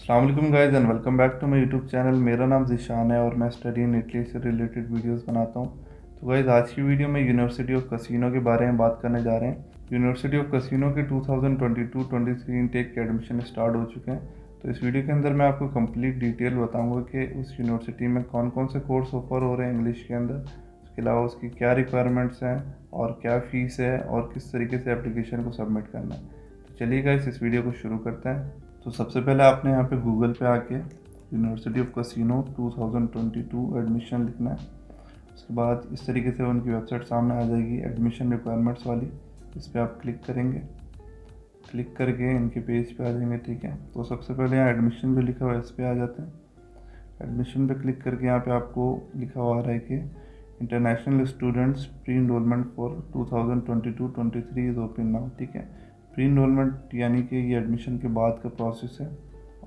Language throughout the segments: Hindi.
अस्सलाम वालेकुम guys and welcome back to my YouTube channel. मेरा नाम ज़ीशान है और मैं स्टडी इन इटली से रिलेटेड वीडियोस बनाता हूँ। तो गाइस आज की वीडियो में यूनिवर्सिटी ऑफ कैसीनो के बारे में बात करने जा रहे हैं। यूनिवर्सिटी ऑफ कैसीनो के 2022-23 इनटेक के एडमिशन स्टार्ट हो चुके हैं। तो इस वीडियो के अंदर मैं आपको कंप्लीट डिटेल बताऊँगा कि उस यूनिवर्सिटी में कौन कौन से कोर्स ऑफर हो रहे हैं इंग्लिश के अंदर, उसके अलावा उसकी क्या रिक्वायरमेंट्स हैं और क्या फ़ीस है और किस तरीके से एप्लीकेशन को सबमिट करना है। तो चलिए गाइस इस वीडियो को शुरू करते हैं। तो सबसे पहले आपने यहाँ पे गूगल पे आके यूनिवर्सिटी ऑफ कैसीनो 2022 एडमिशन लिखना है। उसके बाद इस तरीके से उनकी वेबसाइट सामने आ जाएगी एडमिशन रिक्वायरमेंट्स वाली। इस पर आप क्लिक करेंगे, क्लिक करके इनके पेज पे आ जाएंगे। ठीक है, तो सबसे पहले यहाँ एडमिशन जो लिखा हुआ है इस पर आ जाते हैं। एडमिशन पे क्लिक करके यहाँ पे आपको लिखा हुआ आ रहा है कि international students pre enrolment for 2022-23 is open now. ठीक है, प्री इनरोलमेंट यानी कि ये एडमिशन के बाद का प्रोसेस है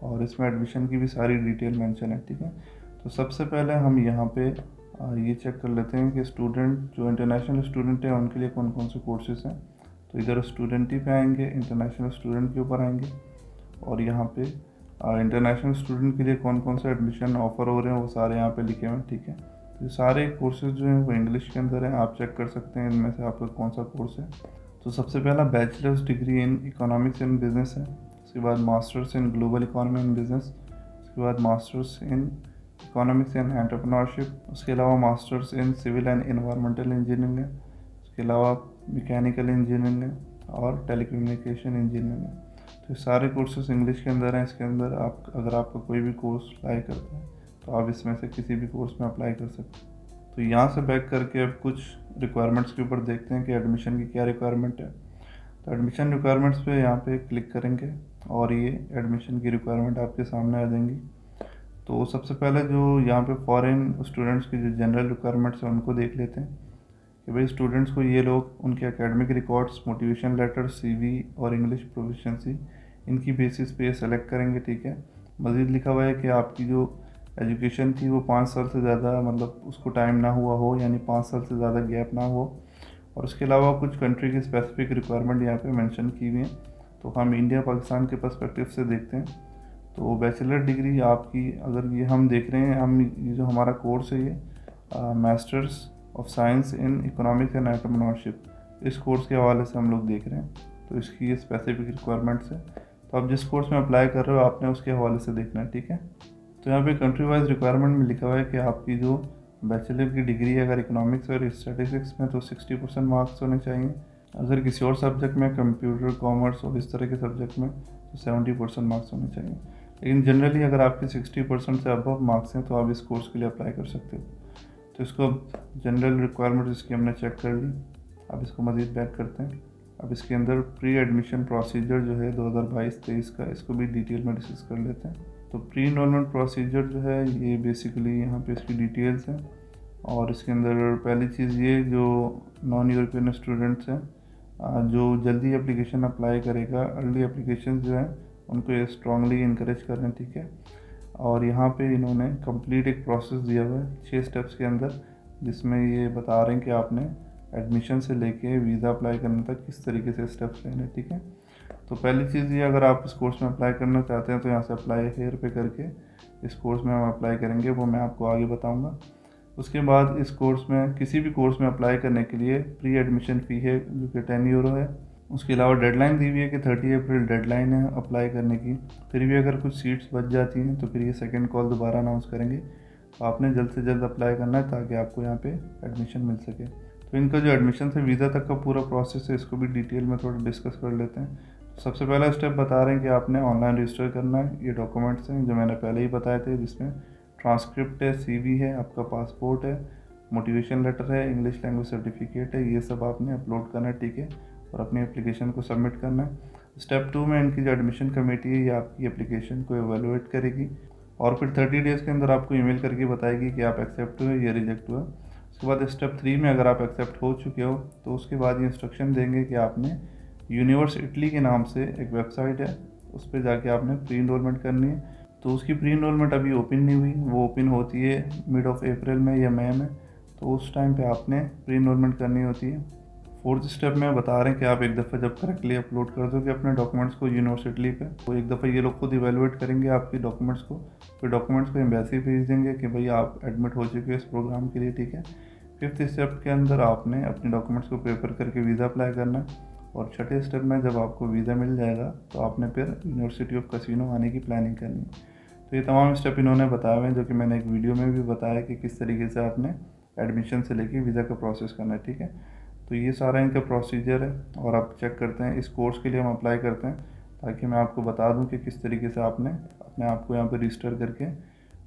और इसमें एडमिशन की भी सारी डिटेल मेंशन है। ठीक है, तो सबसे पहले हम यहाँ पे ये चेक कर लेते हैं कि स्टूडेंट जो इंटरनेशनल स्टूडेंट है उनके लिए कौन कौन से कोर्सेज हैं। तो इधर स्टूडेंट ही पे आएंगे, इंटरनेशनल स्टूडेंट के ऊपर आएंगे और यहाँ पे इंटरनेशनल स्टूडेंट के लिए कौन कौन से एडमिशन ऑफर हो रहे हैं वो सारे यहाँ पे लिखे हुए हैं। ठीक है, तो ये सारे कोर्सेज जो हैं वो इंग्लिश के अंदर हैं, आप चेक कर सकते हैं इनमें से आपका कौन सा कोर्स है। तो सबसे पहला bachelors degree in economics and business है, उसके बाद masters in global economy and business, उसके बाद masters in economics and entrepreneurship, उसके अलावा masters in civil and environmental engineering है, उसके अलावा मैकेनिकल इंजीनियरिंग है और टेलीकम्युनिकेशन इंजीनियरिंग है। तो सारे कोर्सेज इंग्लिश के अंदर हैं। इसके अंदर आप अगर आपका कोई भी कोर्स अप्लाई करते हैं तो आप इसमें से किसी भी कोर्स में अप्लाई कर सकते हैं। तो यहाँ से बैक करके अब कुछ रिक्वायरमेंट्स के ऊपर देखते हैं कि एडमिशन की क्या रिक्वायरमेंट है। तो एडमिशन रिक्वायरमेंट्स पे यहाँ पे क्लिक करेंगे और ये एडमिशन की रिक्वायरमेंट आपके सामने आ जाएंगी। तो सबसे पहले जो यहाँ पे फॉरेन स्टूडेंट्स की जो जनरल रिक्वायरमेंट्स हैं उनको देख लेते हैं कि भाई स्टूडेंट्स को ये लोग उनके academic records, motivation letter, CV और इंग्लिश प्रोफिशिएंसी इनकी बेसिस पे सेलेक्ट करेंगे। ठीक है, मज़ीद लिखा हुआ है कि आपकी जो एजुकेशन थी वो 5 साल से ज़्यादा मतलब उसको टाइम ना हुआ हो, यानी 5 साल से ज़्यादा गैप ना हो। और उसके अलावा कुछ कंट्री की स्पेसिफिक रिक्वायरमेंट यहाँ पे मेंशन की हुई है। तो हम इंडिया पाकिस्तान के पर्सपेक्टिव से देखते हैं। तो बैचलर डिग्री आपकी अगर ये हम देख रहे हैं, हम ये जो हमारा कोर्स है ये masters of science in economics and entrepreneurship, इस कोर्स के हवाले से हम लोग देख रहे हैं। तो इसकी ये स्पेसिफिक रिक्वायरमेंट्स है। तो आप जिस कोर्स में अप्लाई कर रहे हो आपने उसके हवाले से देखना है। ठीक है, तो यहाँ पे कंट्री वाइज रिक्वायरमेंट में लिखा हुआ है कि आपकी जो बैचलर की डिग्री है अगर इकोनॉमिक्स और स्टैटिस्टिक्स में तो 60% मार्क्स होने चाहिए। अगर किसी और सब्जेक्ट में, कंप्यूटर, कॉमर्स और इस तरह के सब्जेक्ट में, तो 70% मार्क्स होने चाहिए। लेकिन जनरली अगर आपके 60% से अबव मार्क्स हैं तो आप इस कोर्स के लिए अप्लाई कर सकते हो। तो इसको जनरल रिक्वायरमेंट इसकी हमने चेक कर ली। अब इसको मज़ीद बैक करते हैं। अब इसके अंदर प्री एडमिशन प्रोसीजर जो है 2022-23 का, इसको भी डिटेल में डिस्कस कर लेते हैं। तो प्री इनरोलमेंट प्रोसीजर जो है ये बेसिकली यहाँ पे इसकी डिटेल्स हैं और इसके अंदर पहली चीज़ ये जो नॉन यूरोपियन स्टूडेंट्स हैं जो जल्दी एप्लीकेशन अप्लाई करेगा, अर्ली एप्लीकेशन जो हैं उनको ये स्ट्रांगली इनकरेज कर रहे हैं। ठीक है, और यहाँ पे इन्होंने कंप्लीट एक प्रोसेस दिया हुआ है 6 स्टेप्स के अंदर, जिसमें ये बता रहे हैं कि आपने एडमिशन से लेके वीज़ा अप्लाई करने तक किस तरीके से स्टेप्स लेने। ठीक है, तो पहली चीज़ ये अगर आप इस कोर्स में अप्लाई करना चाहते हैं तो यहाँ से अप्लाई हेयर पे करके इस कोर्स में हम अप्लाई करेंगे, वो मैं आपको आगे बताऊँगा। उसके बाद इस कोर्स में किसी भी कोर्स में अप्लाई करने के लिए प्री एडमिशन फ़ी है जो कि 10 यूरो है। उसके अलावा डेडलाइन दी हुई है कि 30 अप्रैल डेडलाइन है अप्लाई करने की। फिर भी अगर कुछ सीट्स बच जाती हैं तो फिर ये सेकंड कॉल दोबारा अनाउंस करेंगे। तो आपने जल्द से जल्द अप्लाई करना है ताकि आपको यहाँ पे एडमिशन मिल सके। तो इनका जो एडमिशन से वीज़ा तक का पूरा प्रोसेस है इसको भी डिटेल में थोड़ा डिस्कस कर लेते हैं। सबसे पहला स्टेप बता रहे हैं कि आपने ऑनलाइन रजिस्टर करना है। ये डॉक्यूमेंट्स हैं जो मैंने पहले ही बताए थे, जिसमें ट्रांसक्रिप्ट है, सीवी है, आपका पासपोर्ट है, मोटिवेशन लेटर है, इंग्लिश लैंग्वेज सर्टिफिकेट है, ये सब आपने अपलोड करना है। ठीक है, और अपनी एप्लीकेशन को सबमिट करना है। स्टेप 2 में इनकी जो एडमिशन कमेटी है ये आपकी एप्लीकेशन को एवेलुएट करेगी और फिर 30 डेज़ के अंदर आपको ईमेल करके बताएगी कि आप एक्सेप्ट हुए या रिजेक्ट हुआ। उसके बाद स्टेप 3 में अगर आप एक्सेप्ट हो चुके हो तो उसके बाद ये इंस्ट्रक्शन देंगे कि आपने यूनिवर्स इटली के नाम से एक वेबसाइट है, उस पर जाके आपने प्री इनरोलमेंट करनी है। तो उसकी प्री इनरोलमेंट अभी ओपन नहीं हुई, वो ओपन होती है मिड ऑफ अप्रैल में या मई में। तो उस टाइम पे आपने प्री इनरोलमेंट करनी होती है। फोर्थ स्टेप में बता रहे हैं कि आप एक दफ़ा जब करेक्टली अपलोड कर दोगे अपने डॉक्यूमेंट्स को यूनिवर्सिटी पे, तो एक दफ़ा ये लोग खुद इवेलुएट करेंगे आपके डॉक्यूमेंट्स को, फिर डॉक्यूमेंट्स को एम्बेसी भेज देंगे कि भाई आप एडमिट हो चुके हो इस प्रोग्राम के लिए, ठीक है। फिफ्थ स्टेप के अंदर आपने अपने डॉक्यूमेंट्स को प्रिपेयर करके वीज़ा अप्लाई करना है, और छठे स्टेप में जब आपको वीज़ा मिल जाएगा तो आपने फिर यूनिवर्सिटी ऑफ कैसीनो आने की प्लानिंग करनी है। तो ये तमाम स्टेप इन्होंने बताए हुए हैं, जो कि मैंने एक वीडियो में भी बताया कि किस तरीके से आपने एडमिशन से लेके वीज़ा का प्रोसेस करना है, ठीक है। तो ये सारा इनका प्रोसीजर है, और आप चेक करते हैं इस कोर्स के लिए हम अप्लाई करते हैं, ताकि मैं आपको बता दूं कि किस तरीके से आपने अपने आप को यहाँ पे रजिस्टर करके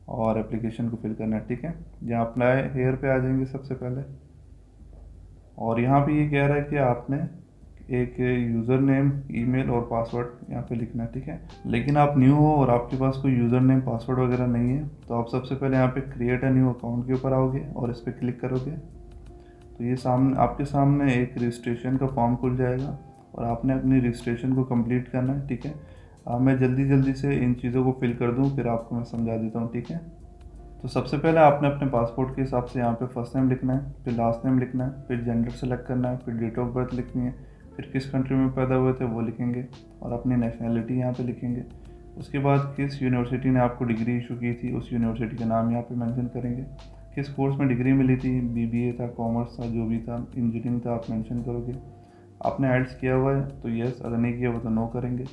और एप्लीकेशन को फिल करना है, ठीक है। यहाँ अप्लाई हेयर पे आ जाएंगे सबसे पहले, और यहाँ पे ये कह रहा है कि आपने एक यूज़र नेम, ईमेल और पासवर्ड यहाँ पे लिखना है, ठीक है। लेकिन आप न्यू हो और आपके पास कोई यूज़र नेम पासवर्ड वगैरह नहीं है, तो आप सबसे पहले यहाँ पे क्रिएट अ न्यू अकाउंट के ऊपर आओगे और इस पर क्लिक करोगे, तो ये आपके सामने एक रजिस्ट्रेशन का फॉर्म खुल जाएगा, और आपने अपनी रजिस्ट्रेशन को कंप्लीट करना है, ठीक है। मैं जल्दी से इन चीज़ों को फिल कर दूँ, फिर आपको मैं समझा देता हूँ, ठीक है। तो सबसे पहले आपने अपने पासपोर्ट के हिसाब से यहाँ पे फर्स्ट नेम लिखना है, फिर लास्ट नेम लिखना है, फिर जेंडर सेलेक्ट करना है, फिर डेट ऑफ बर्थ लिखनी है, फिर किस कंट्री में पैदा हुए थे वो लिखेंगे, और अपनी नेशनैलिटी यहाँ पे लिखेंगे। उसके बाद किस यूनिवर्सिटी ने आपको डिग्री इशू की थी उस यूनिवर्सिटी का नाम यहाँ पे मेंशन करेंगे। किस कोर्स में डिग्री मिली थी, बीबीए था, कॉमर्स था, जो भी था, इंजीनियरिंग था, आप मेंशन करोगे। आपने आइल्स किया हुआ है तो यस, अगर नहीं किया हुआ तो नो करेंगे।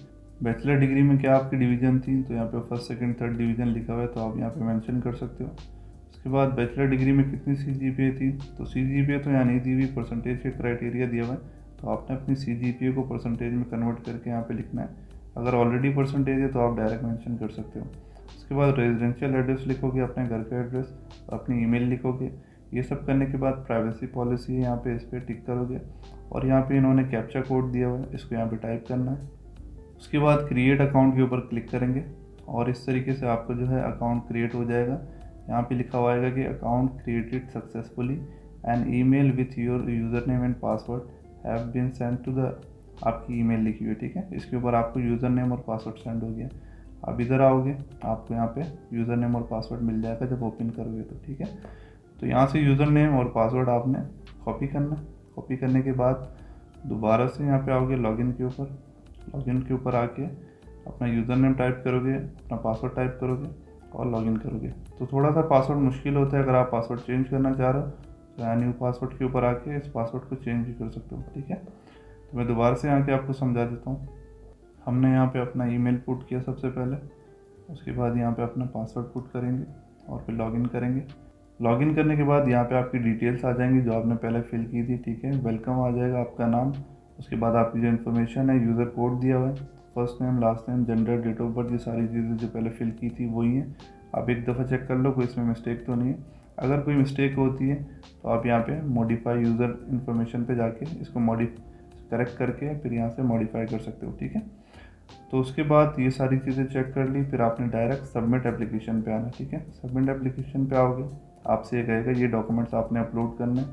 बैचलर डिग्री में क्या आपकी डिवीज़न थी, तो यहाँ पे फर्स्ट सेकंड थर्ड डिवीज़न लिखा हुआ है, तो आप यहाँ पे मेंशन कर सकते हो। उसके बाद बैचलर डिग्री में कितनी CGPA थी, तो CGPA तो यहाँ नहीं दी हुई, परसेंटेज के क्राइटेरिया दिया हुआ है, तो आपने अपनी CGPA को परसेंटेज में कन्वर्ट करके यहाँ पे लिखना है। अगर ऑलरेडी परसेंटेज है तो आप डायरेक्ट मेंशन कर सकते हो। उसके बाद रेजिडेंशियल एड्रेस लिखोगे, अपने घर का एड्रेस, अपनी ईमेल लिखोगे। ये सब करने के बाद प्राइवेसी पॉलिसी है यहाँ पे, इस पर टिक करोगे, और यहाँ पे इन्होंने कैप्चा कोड दिया हुआ है, इसको यहाँ पे टाइप करना है। उसके बाद क्रिएट अकाउंट के ऊपर क्लिक करेंगे, और इस तरीके से आपका जो है अकाउंट क्रिएट हो जाएगा। यहाँ पे लिखा हुआ आएगा कि account created successfully and email with your user name and password have been send to the, आपकी ईमेल लिखी हुई है, ठीक है। इसके ऊपर आपको यूज़र नेम और पासवर्ड सेंड हो गया। आप इधर आओगे, आपको यहाँ पे यूज़र नेम और पासवर्ड मिल जाएगा जब ओपन करोगे तो, ठीक है। तो यहाँ से यूज़र नेम और पासवर्ड आपने कॉपी करना। कॉपी करने के बाद दोबारा से यहाँ पे आओगे लॉगिन के ऊपर। लॉगिन के ऊपर आके अपना यूज़र नेम टाइप करोगे, अपना पासवर्ड टाइप करोगे और लॉगिन करोगे। तो थोड़ा सा पासवर्ड मुश्किल होता है, अगर आप पासवर्ड चेंज करना चाह रहे हो तो न्यू पासवर्ड के ऊपर आके इस पासवर्ड को चेंज भी कर सकते हो, ठीक है। तो मैं दोबारा से आके आपको समझा देता हूँ। हमने यहाँ पे अपना ईमेल पुट किया सबसे पहले, उसके बाद यहाँ पे अपना पासवर्ड पुट करेंगे और फिर लॉगिन करेंगे। लॉगिन करने के बाद यहाँ पे आपकी डिटेल्स आ जाएंगी जो आपने पहले फिल की थी, ठीक है। वेलकम आ जाएगा, आपका नाम, उसके बाद आपकी जो इन्फॉर्मेशन है, यूज़र कोड दिया हुआ है, first name, last name, gender, date of birth, ये सारी चीज़ें जो पहले फिल की थी वही हैं। आप एक दफ़ा चेक कर लो कोई इसमें मिस्टेक तो नहीं है। अगर कोई मिस्टेक होती है तो आप यहाँ पे मॉडिफाई यूज़र इन्फॉर्मेशन पे जाके इसको करेक्ट करके फिर यहाँ से मॉडिफाई कर सकते हो, ठीक है। तो उसके बाद ये सारी चीज़ें चेक कर ली, फिर आपने डायरेक्ट सबमिट एप्लीकेशन पे आना, ठीक है। सबमिट एप्लीकेशन पे आओगे, आपसे ये कहेगा ये डॉक्यूमेंट्स आपने अपलोड करने।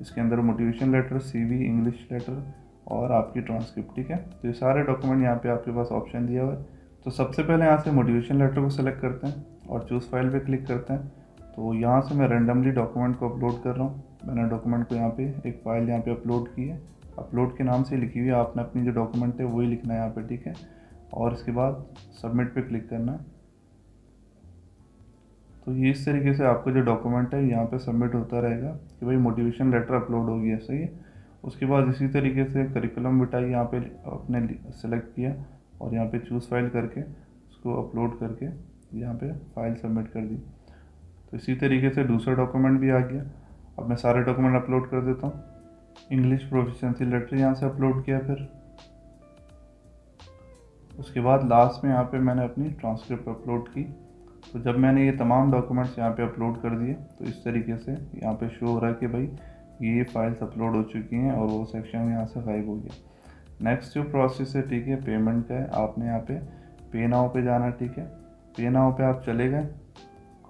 इसके अंदर motivation letter, CV, English letter और आपकी ट्रांसक्रिप्ट, ठीक है। तो ये सारे डॉक्यूमेंट यहाँ पे आपके पास ऑप्शन दिया हुआ है। तो सबसे पहले यहाँ से मोटिवेशन लेटर को सेलेक्ट करते हैं और चूज़ फाइल पे क्लिक करते हैं। तो यहाँ से मैं रैंडमली डॉक्यूमेंट को अपलोड कर रहा हूँ। मैंने डॉक्यूमेंट को यहाँ पे एक फ़ाइल यहाँ पे अपलोड की है, अपलोड के नाम से लिखी हुई है, आपने अपनी जो डॉक्यूमेंट है वही लिखना है यहाँ पे, ठीक है। और इसके बाद सबमिट पे क्लिक करना है। तो ये इस तरीके से आपका जो डॉक्यूमेंट है यहाँ पे सबमिट होता रहेगा कि भाई मोटिवेशन लेटर अपलोड हो गया, सही है। उसके बाद इसी तरीके से करिकुलम विटाई यहाँ पे आपने सेलेक्ट किया और यहाँ पे चूज़ फाइल करके उसको अपलोड करके यहाँ पे फाइल सबमिट कर दी। तो इसी तरीके से दूसरा डॉक्यूमेंट भी आ गया। अब मैं सारे डॉक्यूमेंट अपलोड कर देता हूँ। इंग्लिश प्रोफिशिएंसी लेटर यहाँ से अपलोड किया, फिर उसके बाद लास्ट में यहाँ पे मैंने अपनी ट्रांसक्रिप्ट अपलोड की। तो जब मैंने ये तमाम डॉक्यूमेंट्स यहाँ पे अपलोड कर दिए तो इस तरीके से यहाँ पे शो हो रहा है कि भाई ये फाइल्स अपलोड हो चुकी हैं और वो सेक्शन यहाँ से गायब हो गया। नेक्स्ट जो प्रोसेस है, ठीक है, पेमेंट का है। आपने यहाँ पे पे नाउ पे जाना, ठीक है। पे नाउ पे आप चले गए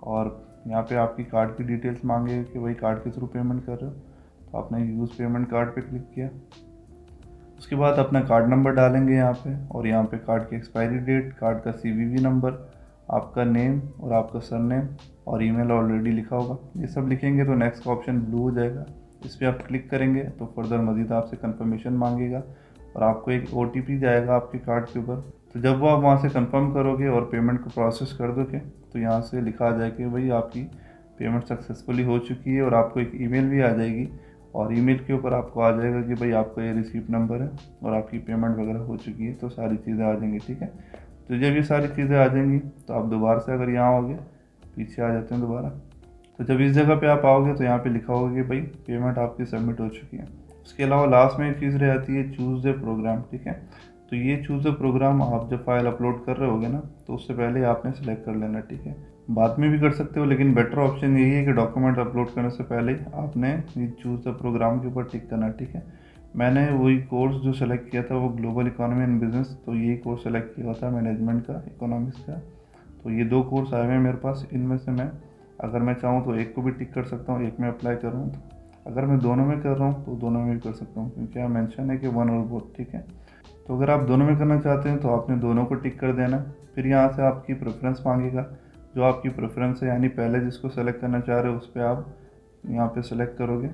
और यहाँ पे आपकी कार्ड की डिटेल्स मांगे कि भाई कार्ड के थ्रू पेमेंट कर रहे हो, तो आपने यूज़ पेमेंट कार्ड पे क्लिक किया। उसके बाद अपना कार्ड नंबर डालेंगे यहाँ पे, और यहाँ पे कार्ड की एक्सपायरी डेट, कार्ड का CVV नंबर, आपका नेम और आपका सरनेम और ईमेल ऑलरेडी लिखा होगा, ये सब लिखेंगे। तो नेक्स्ट का ऑप्शन ब्लू हो जाएगा, इस पर आप क्लिक करेंगे तो फर्दर मज़ीद आपसे कंफर्मेशन मांगेगा और आपको एक OTP जाएगा आपके कार्ड के ऊपर। तो जब वो आप वहाँ से कंफर्म करोगे और पेमेंट को प्रोसेस कर दोगे तो यहाँ से लिखा आ जाए कि भाई आपकी पेमेंट सक्सेसफुली हो चुकी है और आपको एक ईमेल भी आ जाएगी और ईमेल के ऊपर आपको आ जाएगा कि भाई आपका ये रिसीप्ट नंबर है और आपकी पेमेंट वगैरह हो चुकी है। तो सारी चीज़ें आ जाएंगी, ठीक है। तो जब ये सारी चीज़ें आ जाएंगी तो आप दोबारा से अगर यहाँ आओगे, पीछे आ जाते हैं दोबारा, तो जब इस जगह पे आप आओगे तो यहाँ पे लिखा होगा कि भाई पेमेंट आपकी सबमिट हो चुकी है। उसके अलावा लास्ट में एक चीज़ रह जाती है चूज़ द प्रोग्राम, ठीक है। तो ये चूज़ द प्रोग्राम आप जब फाइल अपलोड कर रहे होगे ना तो उससे पहले आपने सेलेक्ट कर लेना, ठीक है। बाद में भी कर सकते हो लेकिन बेटर ऑप्शन यही है कि डॉक्यूमेंट अपलोड करने से पहले आपने ये चूज़ द प्रोग्राम के ऊपर टिक करना, ठीक है। मैंने वही कोर्स जो सेलेक्ट किया था वो ग्लोबल इकोनॉमी एंड बिजनेस, तो यही कोर्स सेलेक्ट किया था मैनेजमेंट का, इकोनॉमिक्स का। तो ये 2 कोर्स आए हुए हैं मेरे पास, इनमें से मैं अगर मैं चाहूँ तो एक को भी टिक कर सकता हूँ, एक में अप्लाई करूँ। तो अगर मैं दोनों में कर रहा हूँ तो दोनों में भी कर सकता हूँ क्योंकि यहाँ मेंशन है कि वन और बोथ, ठीक है। तो अगर आप दोनों में करना चाहते हैं तो आपने दोनों को टिक कर देना। फिर यहाँ से आपकी प्रेफरेंस मांगेगा, जो आपकी प्रेफरेंस है यानी पहले जिसको सेलेक्ट करना चाह रहे हो उस पर आप यहाँ पे सेलेक्ट करोगे।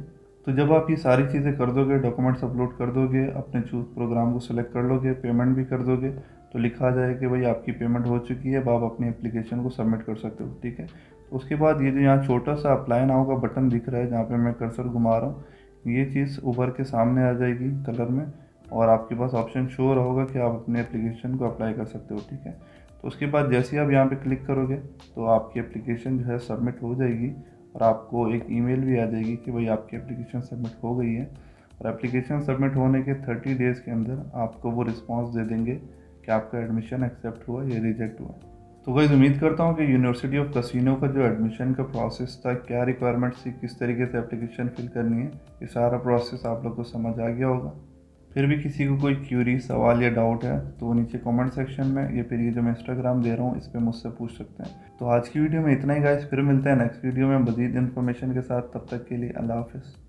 तो जब आप ये सारी चीज़ें कर दोगे, डॉक्यूमेंट्स अपलोड कर दोगे, अपने चूज प्रोग्राम को सेलेक्ट कर लोगे, पेमेंट भी कर दोगे, तो लिखा जाए कि भाई आपकी पेमेंट हो चुकी है, अब आप अपनी एप्लीकेशन को सबमिट कर सकते हो, ठीक है। तो उसके बाद ये जो यहाँ छोटा सा अप्लाई नाउ का बटन दिख रहा है जहाँ पे मैं कर्सर घुमा रहा हूँ, ये चीज़ उभर के सामने आ जाएगी कलर में और आपके पास ऑप्शन शो हो रहा होगा कि आप अपने एप्लीकेशन को अप्लाई कर सकते हो, ठीक है। तो उसके बाद जैसे ही आप यहाँ पे क्लिक करोगे तो आपकी एप्लीकेशन जो है सबमिट हो जाएगी और आपको एक ईमेल भी आ जाएगी कि भाई आपकी एप्लीकेशन सबमिट हो गई है। और एप्लीकेशन सबमिट होने के 30 डेज़ के अंदर आपको वो रिस्पांस दे देंगे कि आपका एडमिशन एक्सेप्ट हुआ या रिजेक्ट हुआ। तो गाइस उम्मीद करता हूँ कि यूनिवर्सिटी ऑफ कसिनो का जो एडमिशन का प्रोसेस था, क्या रिक्वायरमेंट्स थी, किस तरीके से एप्लीकेशन फिल करनी है, ये सारा प्रोसेस आप लोग को समझ आ गया होगा। फिर भी किसी को कोई क्यूरी, सवाल या डाउट है तो नीचे कमेंट सेक्शन में या फिर ये जो मैं इंस्टाग्राम दे रहा हूँ इस पर मुझसे पूछ सकते हैं। तो आज की वीडियो में इतना ही गाइस, फिर मिलते हैं नेक्स्ट वीडियो में मज़ीद इन्फॉर्मेशन के साथ। तब तक के लिए अल्लाह हाफिज़।